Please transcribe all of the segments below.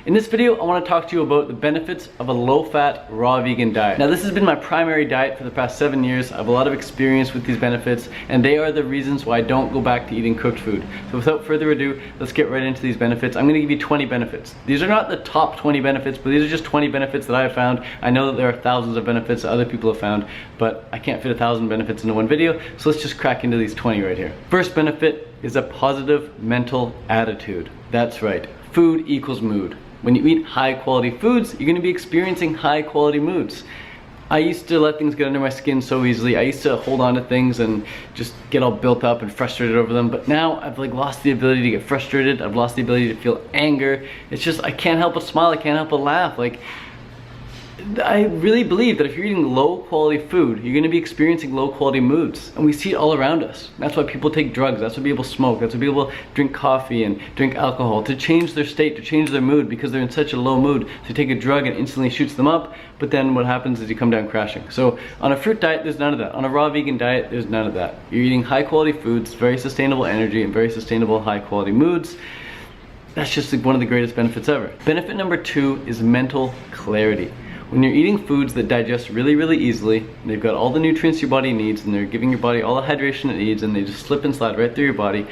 In this video, I want to talk to you about the benefits of a low-fat, raw vegan diet. Now, this has been my primary diet for the past 7 years. I have a lot of experience with these benefits, and they are the reasons why I don't go back to eating cooked food. So without further ado, let's get right into these benefits. I'm going to give you 20 benefits. These are not the top 20 benefits, but these are just 20 benefits that I have found. I know that there are thousands of benefits that other people have found, but I can't fit 1,000 benefits into one video, so let's just crack into these 20 right here. First benefit is a positive mental attitude. That's right, food equals mood. When you eat high quality foods, you're going to be experiencing high quality moods. I used to let things get under my skin so easily. I used to hold on to things and just get all built up and frustrated over them. But now I've lost the ability to get frustrated. I've lost the ability to feel anger. It's just, I can't help but smile. I can't help but laugh. I really believe that if you're eating low quality food, you're going to be experiencing low quality moods. And we see it all around us. That's why people take drugs. That's why people smoke. That's why people drink coffee and drink alcohol to change their state, to change their mood, because they're in such a low mood. So they take a drug and instantly shoots them up, but then what happens is you come down crashing. So on a fruit diet, there's none of that. On a raw vegan diet, there's none of that. You're eating high quality foods, very sustainable energy, and very sustainable high quality moods. That's just one of the greatest benefits ever. Benefit number 2 is mental clarity. When you're eating foods that digest really, really easily, they've got all the nutrients your body needs, and they're giving your body all the hydration it needs, and they just slip and slide right through your body,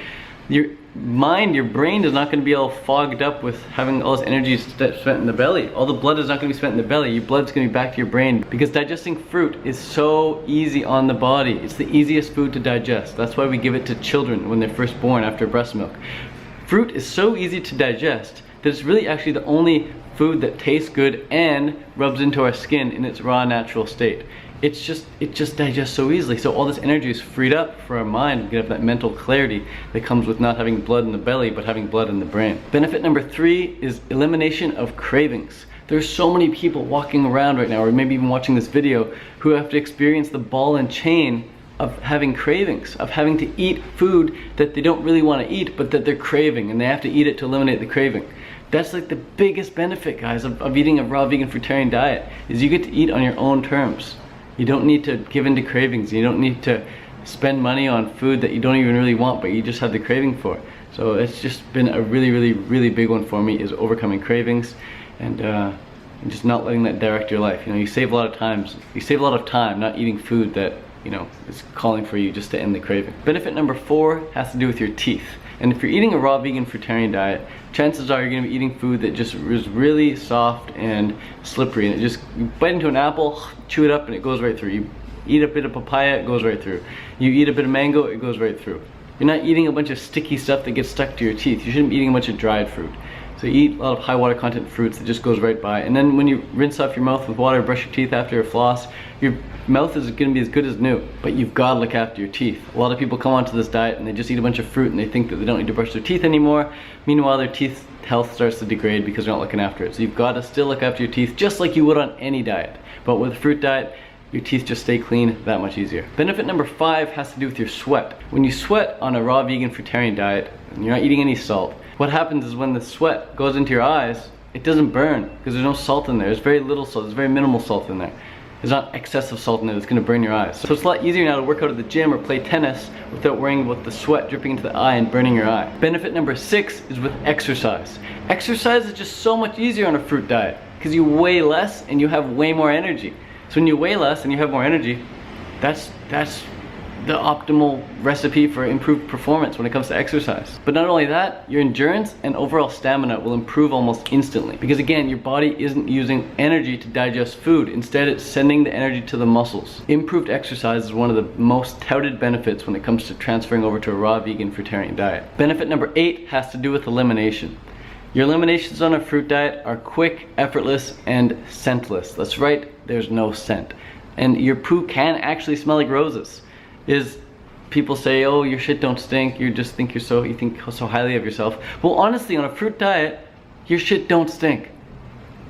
your mind, your brain is not going to be all fogged up with having all this energy spent in the belly. All the blood is not going to be spent in the belly. Your blood's going to be back to your brain, because digesting fruit is so easy on the body. It's the easiest food to digest. That's why we give it to children when they're first born after breast milk. Fruit is so easy to digest that it's really actually the only food that tastes good and rubs into our skin in its raw natural state. It just digests so easily. So all this energy is freed up for our mind to get that mental clarity that comes with not having blood in the belly but having blood in the brain. Benefit number 3 is elimination of cravings. There's so many people walking around right now, or maybe even watching this video, who have to experience the ball and chain of having cravings, of having to eat food that they don't really want to eat but that they're craving, and they have to eat it to eliminate the craving. That's the biggest benefit, guys, of eating a raw vegan fruitarian diet, is you get to eat on your own terms. You don't need to give in to cravings. You don't need to spend money on food that you don't even really want, but you just have the craving for. So it's just been a really, really, really big one for me, is overcoming cravings and just not letting that direct your life. You know, you save a lot of time not eating food that, you know, is calling for you just to end the craving. Benefit number 4 has to do with your teeth. And if you're eating a raw vegan fruitarian diet, chances are you're going to be eating food that just is really soft and slippery, and you bite into an apple, chew it up, and it goes right through. You eat a bit of papaya, it goes right through. You eat a bit of mango, it goes right through. You're not eating a bunch of sticky stuff that gets stuck to your teeth. You shouldn't be eating a bunch of dried fruit. So you eat a lot of high water content fruits that just goes right by. And then when you rinse off your mouth with water, brush your teeth after a floss, your mouth is going to be as good as new. But you've got to look after your teeth. A lot of people come onto this diet and they just eat a bunch of fruit and they think that they don't need to brush their teeth anymore. Meanwhile, their teeth health starts to degrade because they're not looking after it. So you've got to still look after your teeth just like you would on any diet. But with a fruit diet, your teeth just stay clean that much easier. Benefit number 5 has to do with your sweat. When you sweat on a raw vegan fruitarian diet and you're not eating any salt, what happens is when the sweat goes into your eyes, it doesn't burn because there's no salt in there. There's very little salt. There's very minimal salt in there. There's not excessive salt in there that's going to burn your eyes. So it's a lot easier now to work out at the gym or play tennis without worrying about the sweat dripping into the eye and burning your eye. Benefit number 6 is with exercise. Exercise is just so much easier on a fruit diet because you weigh less and you have way more energy. So when you weigh less and you have more energy, that's the optimal recipe for improved performance when it comes to exercise. But not only that, your endurance and overall stamina will improve almost instantly, because again, your body isn't using energy to digest food. Instead, it's sending the energy to the muscles. Improved exercise is one of the most touted benefits when it comes to transferring over to a raw vegan fruitarian diet. Benefit number 8 has to do with elimination. Your eliminations on a fruit diet are quick, effortless, and scentless. That's right, there's no scent. And your poo can actually smell like roses. People say, oh, your shit don't stink, you think so highly of yourself. Well, honestly, on a fruit diet, your shit don't stink.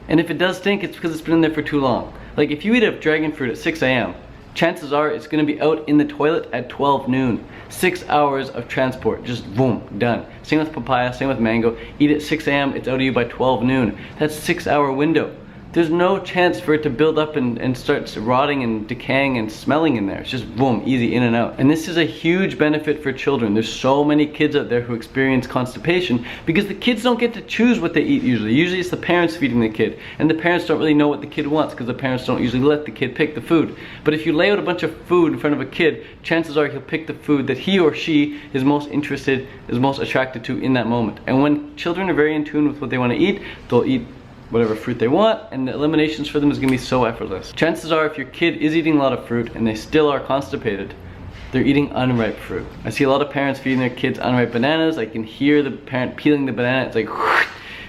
And if it does stink, it's because it's been in there for too long. Like if you eat a dragon fruit at 6 a.m., chances are it's gonna be out in the toilet at 12 noon. 6 hours of transport, just boom, done. Same with papaya, same with mango. Eat at 6 a.m., it's out of you by 12 noon. That's a 6 hour window. there's no chance for it to build up and start rotting and decaying and smelling in there. It's just boom, easy in and out. And this is a huge benefit for children. There's so many kids out there who experience constipation because the kids don't get to choose what they eat usually. Usually it's the parents feeding the kid, and the parents don't really know what the kid wants because the parents don't usually let the kid pick the food. But if you lay out a bunch of food in front of a kid, chances are he'll pick the food that he or she is most interested, is most attracted to in that moment. And when children are very in tune with what they want to eat, they'll eat whatever fruit they want, and the eliminations for them is gonna be so effortless. Chances are if your kid is eating a lot of fruit and they still are constipated, they're eating unripe fruit. I see a lot of parents feeding their kids unripe bananas. I can hear the parent peeling the banana. It's like,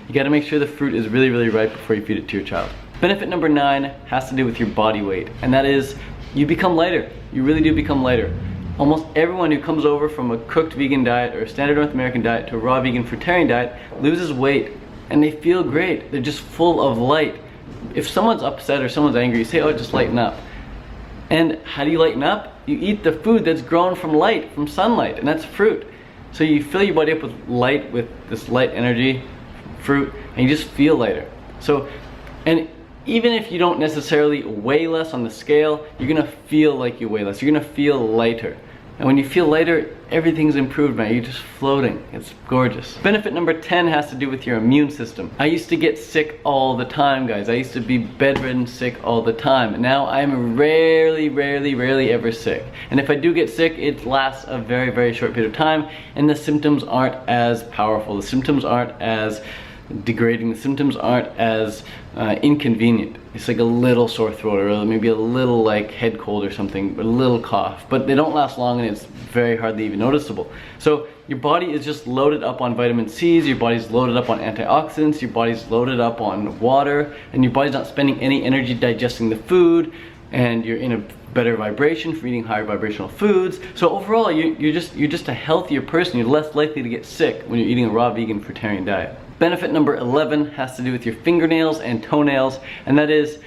you gotta make sure the fruit is really, really ripe before you feed it to your child. Benefit number 9 has to do with your body weight, and that is you become lighter. You really do become lighter. Almost everyone who comes over from a cooked vegan diet or a standard North American diet to a raw vegan fruitarian diet loses weight. And they feel great. They're just full of light. If someone's upset or someone's angry, you say, oh, just lighten up. And how do you lighten up? You eat the food that's grown from light, from sunlight, and that's fruit. So you fill your body up with light, with this light energy, fruit, and you just feel lighter. So, and even if you don't necessarily weigh less on the scale, you're gonna feel like you weigh less. You're gonna feel lighter. And when you feel lighter, everything's improved, man. You're just floating. It's gorgeous. Benefit number 10 has to do with your immune system. I used to get sick all the time, guys. I used to be bedridden sick all the time. Now I'm rarely ever sick. And if I do get sick, it lasts a very, very short period of time, and the symptoms aren't as powerful. The symptoms aren't as degrading. The symptoms aren't as inconvenient. It's like a little sore throat, or maybe a little like head cold or something, a little cough, but they don't last long and it's very hardly even noticeable. So your body is just loaded up on vitamin C's, your body's loaded up on antioxidants, your body's loaded up on water, and your body's not spending any energy digesting the food, and you're in a better vibration for eating higher vibrational foods. So overall, you're just a healthier person. You're less likely to get sick when you're eating a raw vegan fruitarian diet. Benefit number 11 has to do with your fingernails and toenails, and that is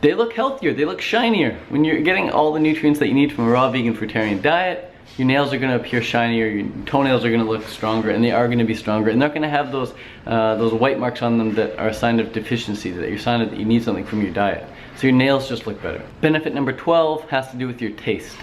they look healthier, they look shinier. When you're getting all the nutrients that you need from a raw vegan fruitarian diet, your nails are going to appear shinier, your toenails are going to look stronger, and they are going to be stronger, and they're not going to have those white marks on them that are a sign of deficiency, that you're a sign that you need something from your diet. So your nails just look better. Benefit number 12 has to do with your taste.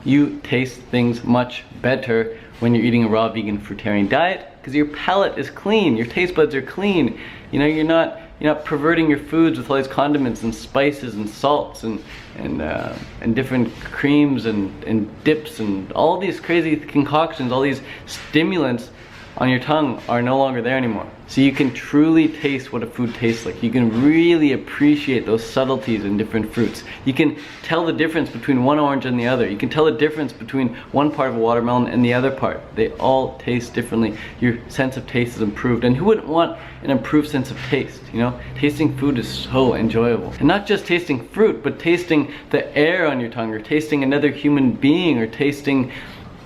You taste things much better when you're eating a raw vegan fruitarian diet because your palate is clean, your taste buds are clean. You know, you're not perverting your foods with all these condiments and spices and salts and different creams and dips and all these crazy concoctions, all these stimulants on your tongue are no longer there anymore. So you can truly taste what a food tastes like. You can really appreciate those subtleties in different fruits. You can tell the difference between one orange and the other. You can tell the difference between one part of a watermelon and the other part. They all taste differently. Your sense of taste is improved. And who wouldn't want an improved sense of taste? You know, tasting food is so enjoyable. And not just tasting fruit, but tasting the air on your tongue, or tasting another human being, or tasting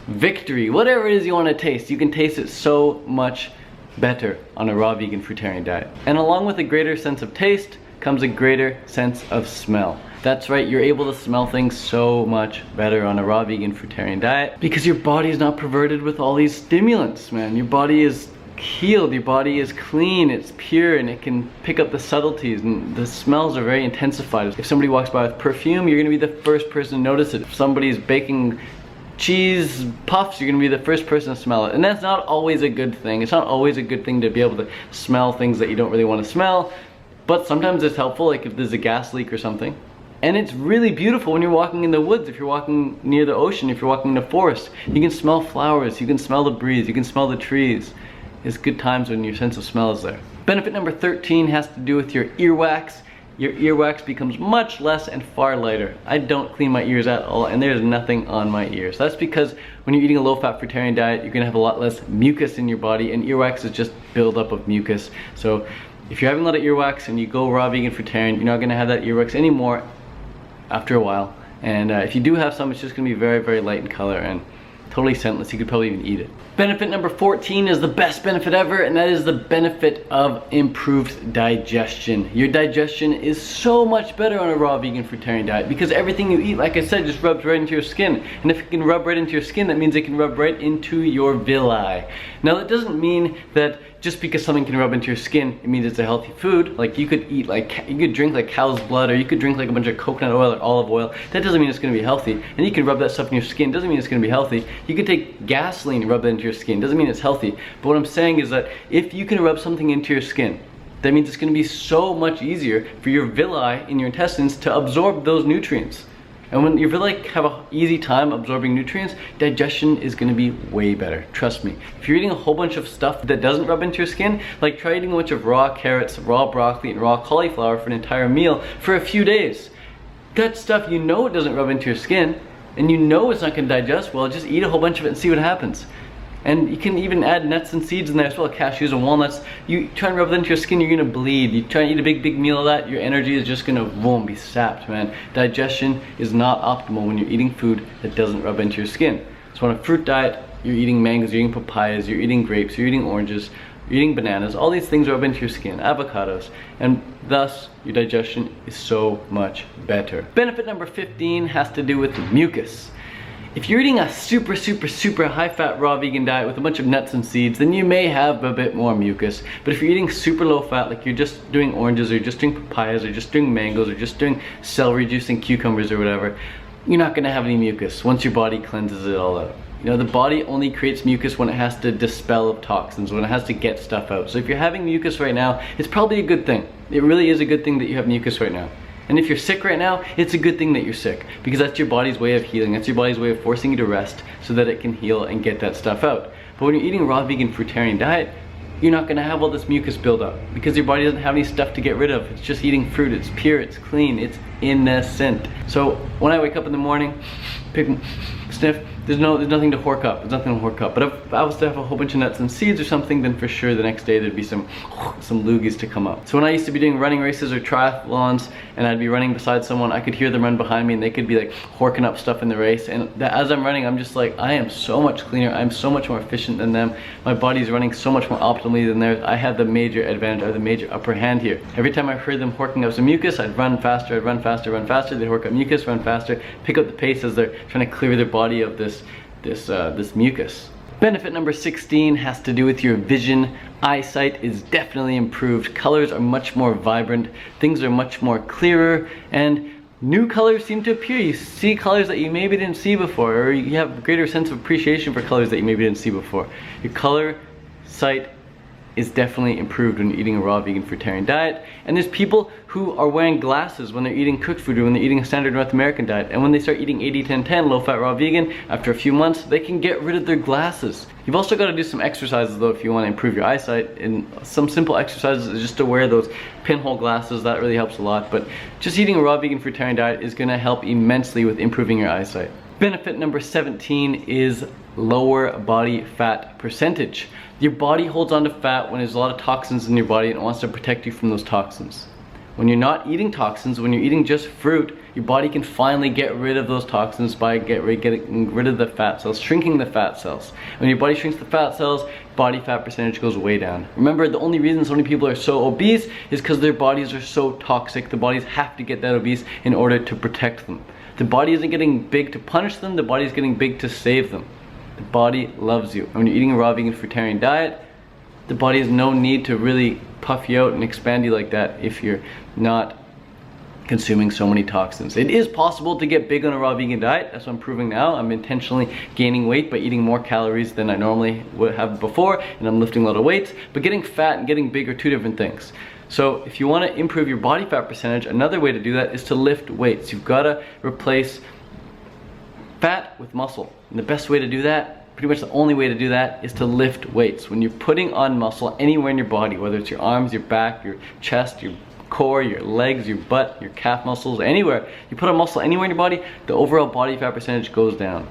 victory, whatever it is you want to taste. You can taste it so much better on a raw vegan fruitarian diet. And along with a greater sense of taste comes a greater sense of smell. That's right, you're able to smell things so much better on a raw vegan fruitarian diet because your body is not perverted with all these stimulants, man. Your body is healed, your body is clean, it's pure, and it can pick up the subtleties, and the smells are very intensified. If somebody walks by with perfume, you're gonna be the first person to notice it. If somebody's baking cheese puffs, you're gonna be the first person to smell it. And that's not always a good thing. It's not always a good thing to be able to smell things that you don't really want to smell, but sometimes it's helpful, like if there's a gas leak or something. And it's really beautiful when you're walking in the woods, if you're walking near the ocean, if you're walking in the forest. You can smell flowers, you can smell the breeze, you can smell the trees. It's good times when your sense of smell is there. Benefit number 13 has to do with your earwax. Your earwax becomes much less and far lighter. I don't clean my ears at all, and there's nothing on my ears. That's because when you're eating a low-fat fruitarian diet, you're gonna have a lot less mucus in your body, and earwax is just buildup of mucus. So if you're having a lot of earwax and you go raw vegan fruitarian, you're not gonna have that earwax anymore after a while. And if you do have some, it's just gonna be very, very light in color and totally scentless. You could probably even eat it. Benefit number 14 is the best benefit ever, and that is the benefit of improved digestion. Your digestion is so much better on a raw vegan fruitarian diet because everything you eat, like I said, just rubs right into your skin. And if it can rub right into your skin, that means it can rub right into your villi. Now that doesn't mean that just because something can rub into your skin, it means it's a healthy food. Like you could drink like cow's blood, or you could drink like a bunch of coconut oil or olive oil. That doesn't mean it's gonna be healthy. And you can rub that stuff in your skin, doesn't mean it's gonna be healthy. You can take gasoline and rub that into your skin, doesn't mean it's healthy. But what I'm saying is that if you can rub something into your skin, that means it's gonna be so much easier for your villi in your intestines to absorb those nutrients. And when your villi have an easy time absorbing nutrients, digestion is gonna be way better, trust me. If you're eating a whole bunch of stuff that doesn't rub into your skin, like try eating a bunch of raw carrots, raw broccoli, and raw cauliflower for an entire meal for a few days. That stuff, you know it doesn't rub into your skin, and you know it's not gonna digest well, just eat a whole bunch of it and see what happens. And you can even add nuts and seeds in there as well, cashews and walnuts. You try and rub that into your skin, you're gonna bleed. You try and eat a big meal of that, your energy is just gonna, boom, be sapped, man. Digestion is not optimal when you're eating food that doesn't rub into your skin. So on a fruit diet, you're eating mangoes, you're eating papayas, you're eating grapes, you're eating oranges, you're eating bananas. All these things rub into your skin, avocados, and thus your digestion is so much better. Benefit number 15 has to do with mucus. If you're eating a super high fat raw vegan diet with a bunch of nuts and seeds, then you may have a bit more mucus. But if you're eating super low fat, like you're just doing oranges, or you're just doing papayas, or just doing mangoes, or just doing celery juice and cucumbers or whatever, you're not gonna have any mucus once your body cleanses it all out. You know, the body only creates mucus when it has to dispel of toxins, when it has to get stuff out. So if you're having mucus right now, it's probably a good thing. It really is a good thing that you have mucus right now. And if you're sick right now, it's a good thing that you're sick, because that's your body's way of healing. That's your body's way of forcing you to rest so that it can heal and get that stuff out. But when you're eating a raw vegan fruitarian diet, you're not gonna have all this mucus build up because your body doesn't have any stuff to get rid of. It's just eating fruit, it's pure, it's clean, it's innocent. So when I wake up in the morning, sniff, there's nothing to hork up. There's nothing to hork up. But if I was to have a whole bunch of nuts and seeds or something, then for sure the next day there'd be some loogies to come up. So when I used to be doing running races or triathlons, and I'd be running beside someone, I could hear them run behind me, and they could be like horking up stuff in the race. And as I'm running, I'm just like, I am so much cleaner. I'm so much more efficient than them. My body's running so much more optimally than theirs. I have the major advantage, or the major upper hand here. Every time I heard them horking up some mucus, I'd run faster, I'd run faster, run faster. They'd hork up mucus, run faster, pick up the pace as they're trying to clear their body of this mucus. Benefit number 16 has to do with your vision. Eyesight is definitely improved. Colors are much more vibrant. Things are much more clearer, and new colors seem to appear. You see colors that you maybe didn't see before, or you have a greater sense of appreciation for colors that you maybe didn't see before. Your color sight is definitely improved when you're eating a raw vegan fruitarian diet. And there's people who are wearing glasses when they're eating cooked food, or when they're eating a standard North American diet. And when they start eating 80-10-10, low fat raw vegan, after a few months, they can get rid of their glasses. You've also got to do some exercises though if you want to improve your eyesight. And some simple exercises is just to wear those pinhole glasses. That really helps a lot. But just eating a raw vegan fruitarian diet is going to help immensely with improving your eyesight. Benefit number 17 is lower body fat percentage. Your body holds on to fat when there's a lot of toxins in your body, and it wants to protect you from those toxins. When you're not eating toxins, when you're eating just fruit, your body can finally get rid of those toxins by getting rid of the fat cells, shrinking the fat cells. When your body shrinks the fat cells, body fat percentage goes way down. Remember, the only reason so many people are so obese is because their bodies are so toxic. The bodies have to get that obese in order to protect them. The body isn't getting big to punish them, the body is getting big to save them. The body loves you. And when you're eating a raw vegan fruitarian diet, the body has no need to really puff you out and expand you like that if you're not consuming so many toxins. It is possible to get big on a raw vegan diet. That's what I'm proving now. I'm intentionally gaining weight by eating more calories than I normally would have before, and I'm lifting a lot of weights. But getting fat and getting big are two different things. So if you want to improve your body fat percentage, another way to do that is to lift weights. You've got to replace fat with muscle. And the best way to do that, pretty much the only way to do that, is to lift weights. When you're putting on muscle anywhere in your body, whether it's your arms, your back, your chest, your core, your legs, your butt, your calf muscles, anywhere, you put on muscle anywhere in your body, the overall body fat percentage goes down.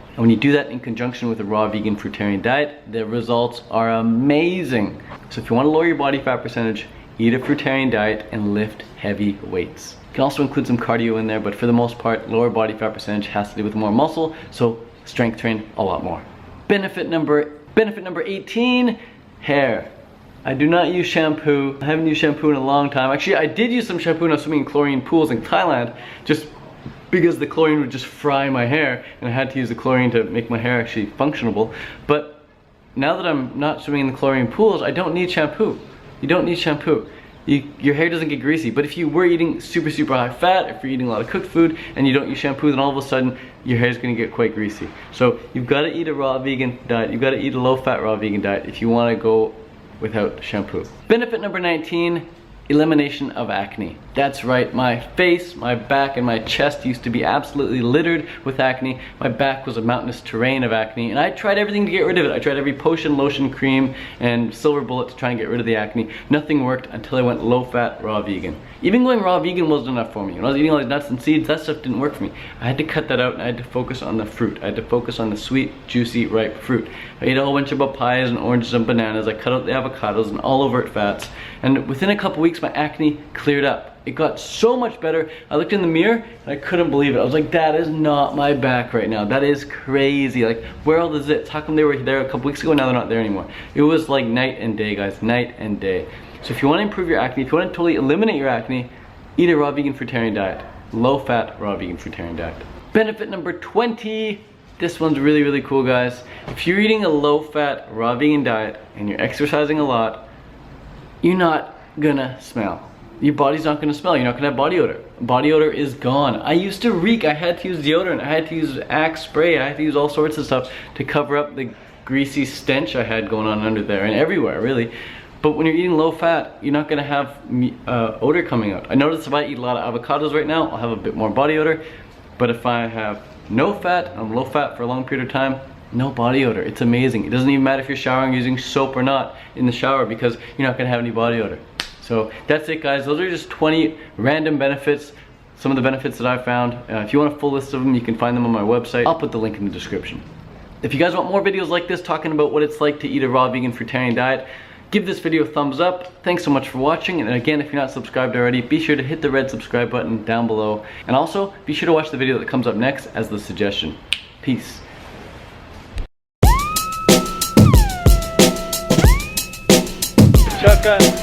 And when you do that in conjunction with a raw vegan fruitarian diet, the results are amazing. So if you want to lower your body fat percentage, eat a fruitarian diet and lift heavy weights. You can also include some cardio in there, but for the most part, lower body fat percentage has to do with more muscle, so strength train a lot more. Benefit number 18, hair. I do not use shampoo. I haven't used shampoo in a long time. Actually, I did use some shampoo when I was swimming in chlorine pools in Thailand, just because the chlorine would just fry my hair, and I had to use the chlorine to make my hair actually functionable. But now that I'm not swimming in the chlorine pools, I don't need shampoo. You don't need shampoo. Your hair doesn't get greasy. But if you were eating super high fat, if you're eating a lot of cooked food and you don't use shampoo, then all of a sudden your hair is going to get quite greasy. So you've got to eat a raw vegan diet. You've got to eat a low fat raw vegan diet if you want to go without shampoo. Benefit number 19, elimination of acne. That's right, my face, my back, and my chest used to be absolutely littered with acne. My back was a mountainous terrain of acne, and I tried everything to get rid of it. I tried every potion, lotion, cream, and silver bullet to try and get rid of the acne. Nothing worked until I went low fat, raw vegan. Even going raw vegan wasn't enough for me. When I was eating all these nuts and seeds, that stuff didn't work for me. I had to cut that out, and I had to focus on the fruit. I had to focus on the sweet, juicy, ripe fruit. I ate a whole bunch of papayas and oranges and bananas. I cut out the avocados and all overt fats, and within a couple weeks, my acne cleared up. It got so much better. I looked in the mirror and I couldn't believe it. I was like, that is not my back right now. That is crazy. Like, where are all the zits? How come they were there a couple weeks ago and now they're not there anymore? It was like night and day, guys, night and day. So if you want to improve your acne, if you want to totally eliminate your acne, eat a raw vegan fruitarian diet. Low fat raw vegan fruitarian diet. Benefit number 20. This one's really cool, guys. If you're eating a low fat raw vegan diet and you're exercising a lot, you're not gonna smell. Your body's not gonna smell. You're not gonna have body odor. Body odor is gone. I used to reek. I had to use deodorant. I had to use Axe spray. I had to use all sorts of stuff to cover up the greasy stench I had going on under there and everywhere, really. But when you're eating low fat, you're not gonna have odor coming out. I notice if I eat a lot of avocados right now, I'll have a bit more body odor. But if I have no fat, I'm low fat for a long period of time, no body odor. It's amazing. It doesn't even matter if you're showering using soap or not in the shower because you're not gonna have any body odor. So that's it, guys. Those are just 20 random benefits, some of the benefits that I found. If you want a full list of them, you can find them on my website. I'll put the link in the description. If you guys want more videos like this talking about what it's like to eat a raw vegan fruitarian diet, give this video a thumbs up. Thanks so much for watching. And again, if you're not subscribed already, be sure to hit the red subscribe button down below. And also, be sure to watch the video that comes up next as the suggestion. Peace. Shotgun.